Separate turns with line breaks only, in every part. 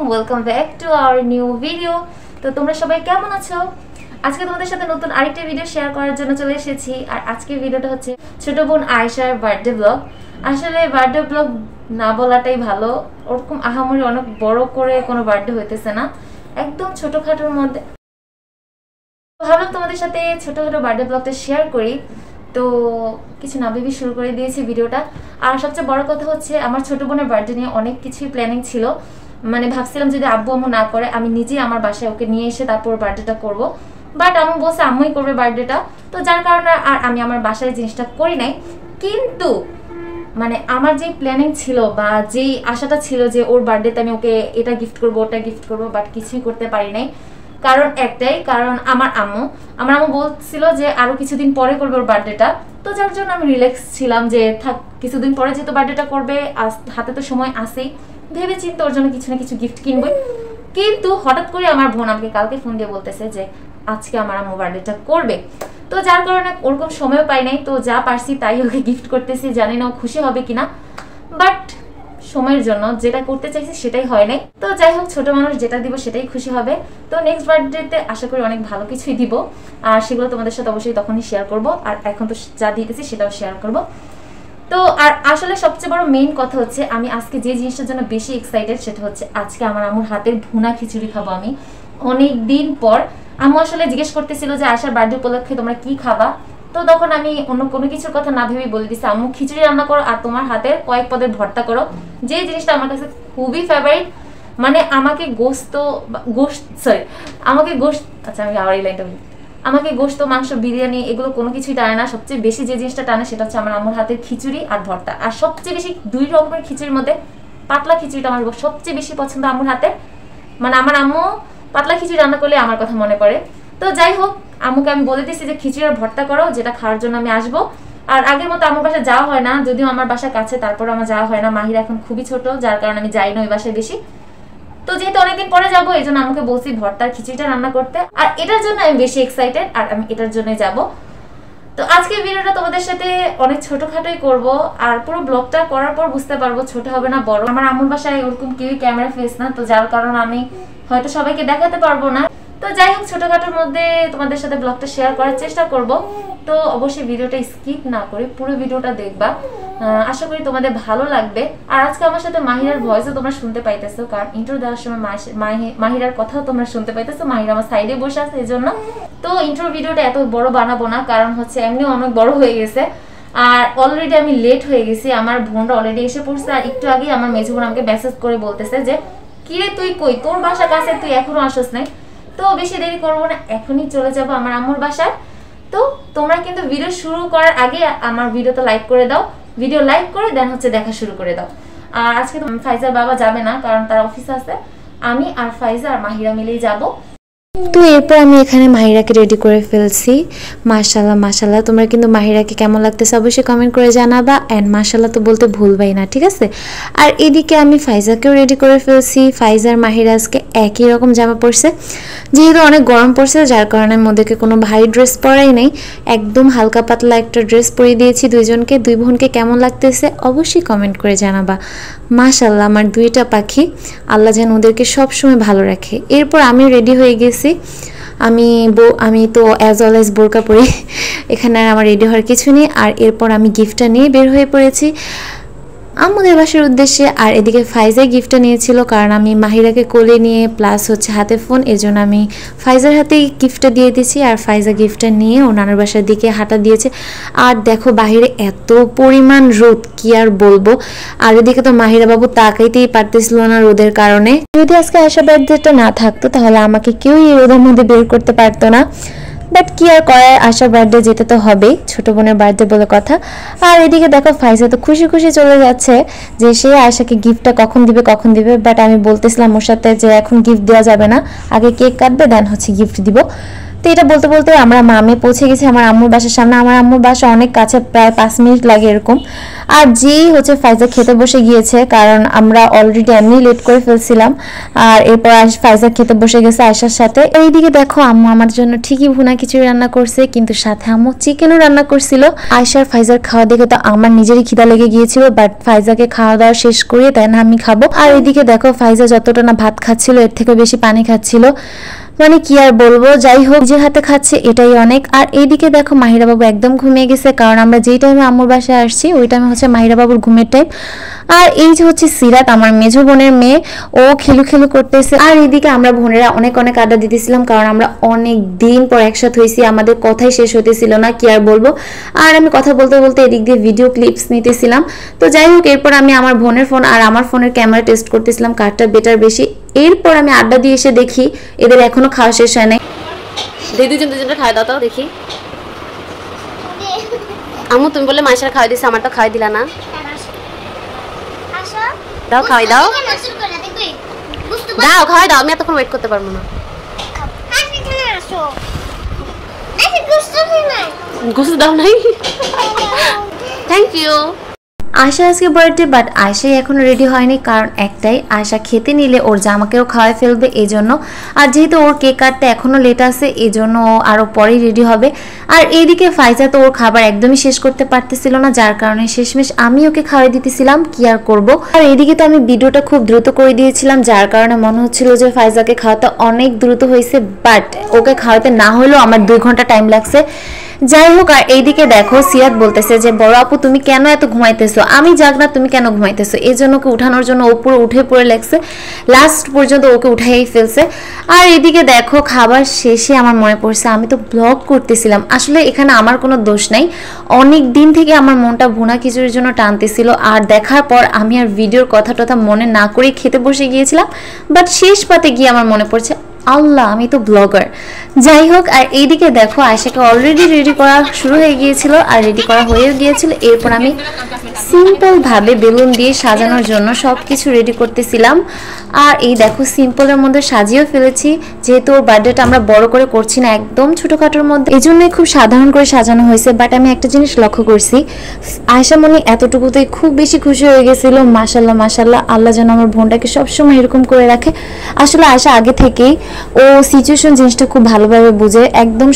Welcome back to our new video. তো তোমরা সবাই কেমন আছো? আজকে তোমাদের সাথে নতুন আরেকটা ভিডিও শেয়ার করার জন্য চলে এসেছি। আর আজকের ভিডিওটা হচ্ছে ছোট বোন আয়েশার বার্থডে ব্লগ। আসলে বার্থডে ব্লগ না বলাটাই ভালো, ওরকম আহামরি অনেক বড় করে কোনো বার্থডে হইতেছে না, একদম ছোটখাটোর মধ্যে। ভাবলাম তোমাদের সাথে ছোটখাটো বার্থডে ব্লগটা শেয়ার করি। তো কিছু না ভেবে শুরু করে দিয়েছি ভিডিওটা। আর সবচেয়ে বড় কথা হচ্ছে আমার ছোট বোনের বার্থডে নিয়ে অনেক কিছুই প্ল্যানিং ছিল। মানে ভাবছিলাম যদি আব্বু আম্মু না করে আমি নিজেই আমার বাসায় ওকে নিয়ে এসে তারপর বার্থডেটা করব, বাট আম্মু বলছে আম্মুই করবে বার্থডেটা। তো যার কারণে আর আমি আমার বাসায় জিনিসটা করি নাই। কিন্তু মানে আমার যে প্ল্যানিং ছিল বা যেই আশাটা ছিল যে ওর বার্থডেতে আমি ওকে এটা গিফট করবো ওটা গিফট করবো, বাট কিছুই করতে পারি নাই। কারণ একটাই, কারণ আমার আম্মু বলছিল যে আরো কিছুদিন পরে করবে ওর বার্থডেটা। তো যার জন্য আমি রিল্যাক্স ছিলাম যে থাক কিছুদিন পরে যেহেতু বার্থডেটা করবে, হাতে তো সময় আসেই, ভেবে চিন্তে ওর জন্য কিছু না কিছু গিফট কিনবই। কিন্তু হঠাৎ করে আমার বোন আমাকে কালকে ফোন দিয়ে বলতেছে যে আজকে আমার আম্মু বার্থডেটা করবে। তো যার কারণে ওরকম সময়ও পাই নাই, তো যা পারছি তাই ওকে গিফট করতেছি। জানি না ও খুশি হবে কিনা, বাট সময়ের জন্য যেটা করতে চাইছি সেটাই হয় নাই। তো যাই হোক, ছোট মানুষ যেটা দিব সেটাই খুশি হবে। তো নেক্সট বার্থডেতে আশা করি অনেক ভালো কিছুই দিব, আর সেগুলো তোমাদের সাথে অবশ্যই তখনই শেয়ার করব। আর এখন তো যা দিতেছি সেটাও শেয়ার করব। তো আর আসলে সবচেয়ে বড় মেইন কথা হচ্ছে আমি আজকে যে জিনিসটার জন্য বেশি এক্সাইটেড সেটা হচ্ছে আজকে আমার আম্মুর হাতের ভুনা খিচুড়ি খাবো আমি অনেক দিন পর। আম্মু আসলে জিজ্ঞেস করতেছিল যে আয়শার বার্থডে উপলক্ষে তোমরা কি খাবা। তো তখন আমি অন্য কোনো কিছুর কথা না ভেবেই বলে দিচ্ছি আম্মু খিচুড়ি রান্না করো আর তোমার হাতের কয়েক পদের ভর্তা করো, যে জিনিসটা আমার কাছে খুবই ফেভারিট। মানে আমাকে আচ্ছা আমি আবার এই লাইনটা বলি, আমাকে গোশত মাংস বিরিয়ানি এগুলো কোনো কিছুই টানে না। সবচেয়ে বেশি যে জিনিসটা টানে সেটা হচ্ছে আমার আম্মুর হাতের খিচুড়ি আর ভর্তা। আর সবচেয়ে বেশি দুই রকমের খিচুড়ির মধ্যে পাতলা খিচুড়িটা আমার সবচেয়ে বেশি পছন্দ আম্মুর হাতের। মানে আমার আম্মু পাতলা খিচুড়ি রান্না করলে আমার কথা মনে পড়ে। তো যাই হোক, আম্মুকে আমি বলে দিচ্ছি যে খিচুড়ি আর ভর্তা করো, যেটা খাওয়ার জন্য আমি আসবো। আর আগের মতো আমার বাসায় যাওয়া হয় না, যদিও আমার বাসা কাছে, তারপর আমার যাওয়া হয় না। মাহিরা এখন খুবই ছোট, যার কারণে আমি যাই না ওই বাসায় বেশি। তো যেহেতু অনেকদিন পরে যাবো এই জন্য আমাকে বলছি ভর্তার খিচুড়িটা রান্না করতে, আর এটার জন্য আমি বেশি এক্সাইটেড, আর আমি এটার জন্যই যাব। তো আজকের ভিডিওটা তোমাদের সাথে অনেক ছোটখাটোই করব, আর পুরো ব্লগটা করার পর বুঝতে পারবো ছোট হবে না বড়। আমার আম্মুর বাসায় ওরকম কেউই ক্যামেরা ফেস না, তো যার কারণে আমি হয়তো সবাইকে দেখাতে পারবো না। তো যাই হোক, ছোটখাটোর মধ্যে তোমাদের সাথে ব্লগটা শেয়ার করার চেষ্টা করব। তো অবশ্যই ভিডিওটা স্কিপ না করে পুরো ভিডিওটা দেখবা, আশা করি তোমাদের ভালো লাগবে। আর আজকে আমার সাথে মাহিরার ভয়েসও তোমরা শুনতে পাইতেছো, কারণ ইন্ট্রো দেওয়ার সময় মাহিরার কথাও তোমরা শুনতে পাইতেছো। মাহিরা আমার সাইডে বসে আছে এই জন্য। তো ইন্ট্রো ভিডিওটা এত বড় বানাবো না, কারণ হচ্ছে এমনিও অনেক বড় হয়ে গেছে, আর অলরেডি আমি লেট হয়ে গেছি। আমার বোনরা অলরেডি এসে পড়ছে, আর একটু আগে আমার মেজো বোন আমাকে মেসেজ করে বলতেছে যে কিরে তুই কই, তোর বাসা কাছে, তুই এখনো আসোস নাই। তো বেশি দেরি করবো না, এখনই চলে যাবো আমার আম্মুর বাসায়। তো তোমরা কিন্তু ভিডিও শুরু করার আগে আমার ভিডিওতে লাইক করে দাও, ভিডিও লাইক করে দেন হচ্ছে দেখা শুরু করে দাও। আর আজকে তো ফাইজার বাবা যাবে না, কারণ তার অফিস আছে। আমি আর ফাইজা আর মাহিরা মিলেই যাবো।
তো এরপর আমি এখানে মাহিরাকে রেডি করে ফেলছি। মাশাআল্লাহ মাশাআল্লাহ, তোমরা কিন্তু মাহিরাকে কেমন লাগতেছে অবশ্যই কমেন্ট করে জানাবা, অ্যান্ড মাশাআল্লাহ তো বলতে ভুলবাই না, ঠিক আছে। আর এদিকে আমি ফাইজাকেও রেডি করে ফেলছি। ফাইজার মাহিরা আজকে একই রকম জামা পরছে, যেহেতু অনেক গরম পড়ছে যার কারণে আমি ওদেরকে কোনো ভারী ড্রেস পরাই নাই, একদম হালকা পাতলা একটা ড্রেস পরিয়ে দিয়েছি দুইজনকে। দুই বোনকে কেমন লাগতেছে অবশ্যই কমেন্ট করে জানাবা। মাশাআল্লাহ, আমার দুইটা পাখি, আল্লাহ যেন ওদেরকে সবসময় ভালো রাখে। এরপর আমি রেডি হয়ে গেছি। আমি তো অ্যাজ অলওয়েজ বোরকা পরি, এখানে আর আমার রেডি হওয়ার কিছু নেই। আর এরপর আমি গিফটটা নিয়ে বের হয়ে পড়েছি আম্মুদের বাসার উদ্দেশ্যে। আর এদিকে ফাইজাই গিফটটা নিয়েছিল, কারণ আমি মাহিরাকে কোলে নিয়ে প্লাস হচ্ছে হাতে ফোন, এর জন্য আমি ফাইজার হাতেই গিফটটা দিয়ে দিয়েছি। আর ফাইজা গিফটটা নিয়ে ও নানার বাসার দিকে হাঁটা দিয়েছে। আর দেখো বাহিরে এত পরিমাণ রোদ, কি আর বলবো। আর এদিকে তো মাহিরা বাবু তাকাইতেই পারতেছিল না রোদের কারণে। যদি আজকে আয়শা বার্থডেটা না থাকতো তাহলে আমাকে কেউই এই রোদের মধ্যে বের করতে পারতো না, বাট কি আর করার, আশার বার্থডে যেতে তো হবেই, ছোট বোনের বার্থডে বলে কথা। আর এদিকে দেখো ফাইজা তো খুশি খুশি চলে যাচ্ছে যে সে আয়শাকে গিফটটা কখন দিবে। বাট আমি বলতেছিলাম ওর সাথে যে এখন গিফট দেওয়া যাবে না, আগে কেক কাটবে দেন হচ্ছে গিফট দিব। তো এটা বলতে বলতে আমরা মামে পৌঁছে গেছি আমার আম্মুর বাসার সামনে। আমার আম্মুর বাসা অনেক কাছে, প্রায় 5 মিনিট লাগে এরকম। আর যেই হচ্ছে ফাইজা খেতে বসে গিয়েছে, কারণ আমরা অলরেডি এমনি লেট করে ফেলছিলাম। আর এরপর ফাইজা খেতে বসে গেছে আয়শার সাথে। এইদিকে দেখো আম্মু আমার জন্য ঠিকই ভুনা খিচুড়ি রান্না করছে, কিন্তু সাথে আম্মু চিকেনও রান্না করছিল। আয়শার ফাইজার খাওয়া দেখে তো আমার নিজেরই খিদা লেগে গিয়েছিল, বাট ফাইজাকে খাওয়া দাওয়া শেষ করিয়ে তাই না আমি খাবো। আর এদিকে দেখো ফাইজা যতটা না ভাত খাচ্ছিল এর থেকে বেশি পানি খাচ্ছিল, মানে কি আর বলবো। যাই হোক, নিজের হাতে খাচ্ছে এটাই অনেক। আর এইদিকে দেখো মাহিরা বাবু একদম ঘুমিয়ে গেছে, কারণ আমরা যেই টাইমে আম্মুর বাসায় আসছি ওই টাইমে হচ্ছে মাহিরা বাবুর ঘুমের টাইম। আর এই যে হচ্ছে সিরাত, আমার মেজো বোনের মেয়ে, ও খেলু খেলু করতেছে। আর এইদিকে আমরা বোনেরা অনেক অনেক আড্ডা দিতেছিলাম, কারণ আমরা অনেক দিন পর একসাথে হয়েছি, আমাদের কথাই শেষ হতেছিল না, কি আর বলবো। আর আমি কথা বলতে বলতে এদিক দিয়ে ভিডিও ক্লিপস নিতেছিলাম। তো যাই হোক, এরপর আমি আমার বোনের ফোন আর আমার ফোনের ক্যামেরা টেস্ট করতেছিলাম কারটা বেটার বেশি। এরপর আমি আড্ডা দিয়ে এসে দেখি এদের এখনো খাওয়া শেষ হয় নাই। দুজনটা খাওয়া দাও তো দেখি। আম্মু তুমি বলে মাইশার খাওয়াই দিছে, আমারটা খাওয়াই দিলা না। দাও খাওয়াই দাও, দাও খাওয়াই দাও, আমি এতক্ষণ ওয়েট করতে পারবো না। গোসল দাও নাই, থ্যাংক ইউ। আয়শা আজকে বার্থডে, বাট আয়শাই এখনো রেডি হয়নি, কারণ একটাই, আয়শা খেতে নিলে ওর জামাকেও খাওয়াই ফেলবে এই জন্য। আর যেহেতু ওর কেক কাটতে এখনো লেট আছে এই জন্য ও আরো পরেই রেডি হবে। আর এইদিকে ফাইজা তো ওর খাবার একদমই শেষ করতে পারতেছিল না, যার কারণে শেষমেশ আমি ওকে খাওয়াই দিতেছিলাম, কি আর করব। আর এইদিকে তো আমি ভিডিওটা খুব দ্রুত করে দিয়েছিলাম, যার কারণে মনে হচ্ছিল যে ফাইজাকে খাওয়াতে অনেক দ্রুত হয়েছে, বাট ওকে খাওয়াতে না হলেও আমার 2 ঘন্টা টাইম লাগছে। যাই হোক, আর এইদিকে দেখো সিরাত বলতেছে যে বড় আপু তুমি কেন এত ঘুমাইতেছো, আমি জাগনা তুমি কেন ঘুমাইতেছো। এই জন্য ওকে উঠানোর জন্য ও পুরো উঠে পড়ে লাগছে, লাস্ট পর্যন্ত ওকে উঠাই ফেলছে। আর এদিকে দেখো খাবার শেষে আমার মনে পড়ছে আমি তো ব্লগ করতেছিলাম, আসলে এখানে আমার কোনো দোষ নাই, অনেক দিন থেকে আমার মনটা ভুনা খিচুড়ির জন্য টানতেছিল। আর দেখার পর আমি আর ভিডিওর কথা টথা মনে না করে খেতে বসে গিয়েছিলাম, বাট শেষ পাতে গিয়ে আমার মনে পড়ছে আল্লাহ আমি তো ব্লগার। যাই হোক, আর এইদিকে দেখো আয়শাকে অলরেডি রেডি করা শুরু হয়ে গিয়েছিল আর রেডি করা হয়ে গিয়েছিল। এরপর আমি সিম্পল ভাবে বেলুন দিয়ে সাজানোর জন্য সব কিছু রেডি করতেছিলাম। আর এই দেখো সিম্পলের মধ্যে সাজিয়েও ফেলেছি, যেহেতু ওর বার্থডেটা আমরা বড় করে করছি না, একদম ছোটখাটোর মধ্যে, এই জন্যই খুব সাধারণ করে সাজানো হয়েছে। বাট আমি একটা জিনিস লক্ষ্য করছি, আয়শা মনি এতটুকুতেই খুব বেশি খুশি হয়ে গেছিল। মাশাল্লাহ মাশাল্লাহ, আল্লাহ যেন আমার বোনটাকে সবসময় এরকম করে রাখে। আসলে আয়শা আগে থেকেই ও সিচুয়েশন জিনিসটা খুব ভালোভাবে বুঝে, একদম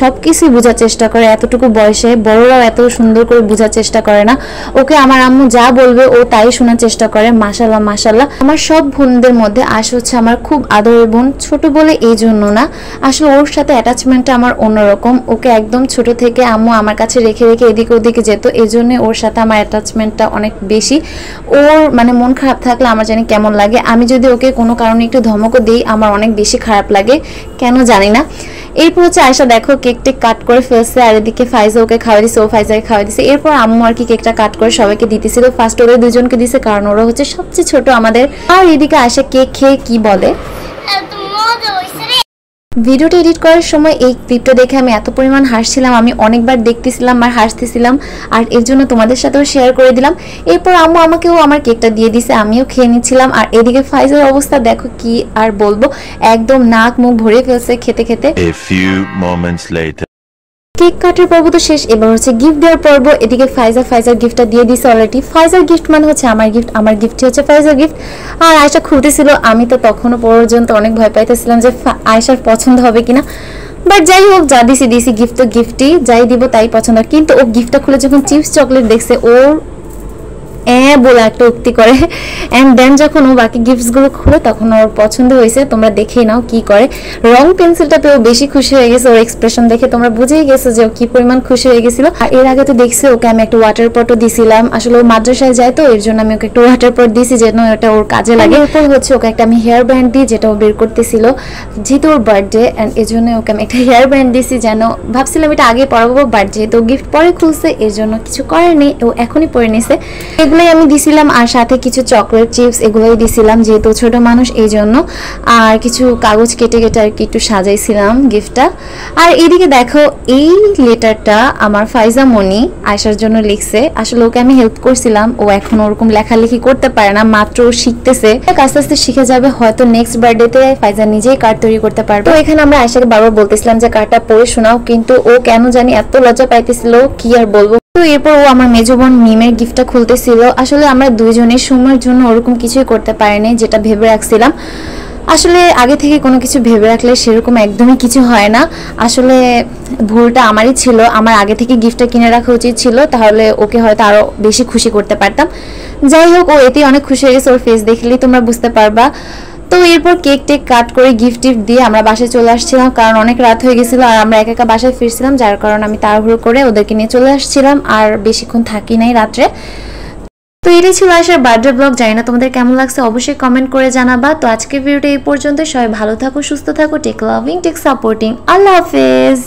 সবকিছুই বোঝার চেষ্টা করে। এতটুকু বয়সে বড়রাও এত সুন্দর করে বোঝার চেষ্টা করে না, ওকে আমার আম্মু যা বলবে ও তাই শোনার চেষ্টা করে। মাশাল্লাহ মাশাল্লাহ, আমার সব বোনদের মধ্যে আয়শা হচ্ছে আমার খুব আদরের বোন, ছোট বলে এই জন্য না, আসলে ওর সাথে অ্যাটাচমেন্টটা আমার অন্যরকম। ওকে একদম ছোট থেকে আম্মু আমার কাছে রেখে রেখে এদিকে ওদিকে যেত, এই জন্য ওর সাথে আমার অ্যাটাচমেন্টটা অনেক বেশি। ওর মানে মন খারাপ থাকলে আমার জানি কেমন লাগে, আমি যদি ওকে কোনো কারণে একটু ধমকও দিই আমার অনেক বেশি খারাপ লাগে, কেন জানি না। এরপর হচ্ছে আয়শা দেখো কেক টেক কাট করে ফেলছে, আর এদিকে ফাইজা ওকে খাওয়া দিছে, ও ফাইজাকে খাওয়া দিছে। এরপর আম্মু আর কি কেকটা কাট করে সবাইকে দিতেছিল, ফার্স্ট ওদের দুজনকে দিছে কারণ ওরা হচ্ছে সবচেয়ে ছোট আমাদের। আর এদিকে আয়শা কেক খেয়ে কি বলে, ভিডিওটা এডিট করার সময় এই ক্লিপটা দেখে আমি এত পরিমাণ হাসছিলাম, আমি অনেকবার দেখতেছিলাম আর হাসতেছিলাম, আর এর জন্য তোমাদের সাথেও শেয়ার করে দিলাম। এরপর আম্মু আমাকেও আমার কেকটা দিয়ে দিছে, আমিও খেয়ে নিচ্ছিলাম। আর এদিকে ফাইজার অবস্থা দেখো, কি আর বলবো, একদম নাক মুখ ভরে ফেলছে খেতে খেতে। কেক কাটার পর্ব তো শেষ, এবার হচ্ছে গিফট দেওয়ার পর্ব। এদিকে ফাইজার গিফটটা দিয়ে দিছে অলরেডি। ফাইজার গিফট মানে হচ্ছে আমার গিফট, আমার গিফটই হচ্ছে ফাইজার গিফট। আর আয়শা খুলতেছিল, আমি তো তখনও পর্যন্ত অনেক ভয় পাইতেছিলাম যে আয়শার পছন্দ হবে কিনা, বাট যাই হোক যা দিছি গিফট তো গিফটই, যাই দিব তাই পছন্দ। কিন্তু ও গিফটটা খুলে যখন চিপস চকলেট দেখছে ওর বলে একটা উক্তি করে, এন্ড দেন যখন ও বাকি গিফটসগুলো খুলে তখন ওর পছন্দ হয়েছে। তোমরা দেখেই নাও কি করে, রং পেন্সিলটা পেয়ে বেশি খুশি হয়ে গেছে, ওর এক্সপ্রেশন দেখে তোমরা বুঝেই গেছো যে ও কি পরিমাণ খুশি হয়ে গেছিল। আর এর আগে তো দেখছি ওকে আমি একটা ওয়াটার পটও দিছিলাম, আসলে ও মাদ্রাসায় যায় তো এর জন্য আমি ওকে একটা ওয়াটার পট দিয়েছি যেন ওটা ওর কাজে লাগে। এরপর হচ্ছে ওকে একটা আমি হেয়ার ব্যান্ড দিই, যেটা ও বের করতেছিল যেহেতু ওর বার্থডে, এন্ড এর জন্য ওকে আমি একটা হেয়ার ব্যান্ড দিয়েছি, যেন ভাবছিলাম এটা আগে পরাবো, বাট যেহেতু গিফট পরে খুলছে এর জন্য কিছু করার নেই, ও এখনই পরে নিছে। এগুলোই আমি দিছিলাম, আর সাথে কিছু চকলেট চিপস এগুলোই দিছিলাম, যেহেতু ছোট মানুষ এই জন্য। আর কিছু কাগজ কেটে কেটে আর কি একটু সাজাইছিলাম গিফটটা। আর এদিকে দেখো, এই লেটারটা আমার ফাইজা মনি আয়শার জন্য লিখছে। আসলে ওকে আমি হেল্প করছিলাম, ও এখন ওরকম লেখালেখি করতে পারে না, মাত্র শিখতেছে, আস্তে আস্তে শিখে যাবে, হয়তো নেক্সট বার্থডেতে ফাইজা নিজেই কার্ড তৈরি করতে পারবে। তো এখানে আমরা আয়শাকে বারবার বলতেছিলাম যে কার্ডটা পড়ে শোনাও, কিন্তু ও কেন জানি এত লজ্জা পাইতেছিল, কি আর বলবো। তো এরপর ও আমার মেজো বোন মিমের গিফটটা খুলতেছিল। আসলে আমরা দুইজনের সময়ের জন্য ওরকম কিছুই করতে পারিনি যেটা ভেবে রাখছিলাম। আসলে আগে থেকে কোনো কিছু ভেবে রাখলে সেরকম একদমই কিছু হয় না। আসলে ভুলটা আমারই ছিল, আমার আগে থেকে গিফটটা কিনে রাখা উচিত ছিল, তাহলে ওকে হয়তো আরও বেশি খুশি করতে পারতাম। যাই হোক, ও এতেই অনেক খুশি হয়ে গেছে, ওর ফেস দেখলেই তোমরা বুঝতে পারবা। তো এরপর কেক টেক কাট করে গিফট টিফট দিয়ে আমরা বাসায় চলে আসছিলাম, কারণ অনেক রাত হয়ে গেছিলো আর আমরা একা একা বাসায় ফিরছিলাম, যার কারণে আমি তাড়াহুড়ো করে ওদেরকে নিয়ে চলে আসছিলাম, আর বেশিক্ষণ থাকি নাই রাত্রে। তো এটাই ছিল আয়শার বার্থডে ব্লগ। জানি না তোমাদের কেমন লাগছে, অবশ্যই কমেন্ট করে জানাবা। তো আজকের ভিডিওটা এই পর্যন্ত। সবাই ভালো থাকো, সুস্থ থাকো, টেক লাভিং, টেক সাপোর্টিং। আল্লাহ হাফেজ।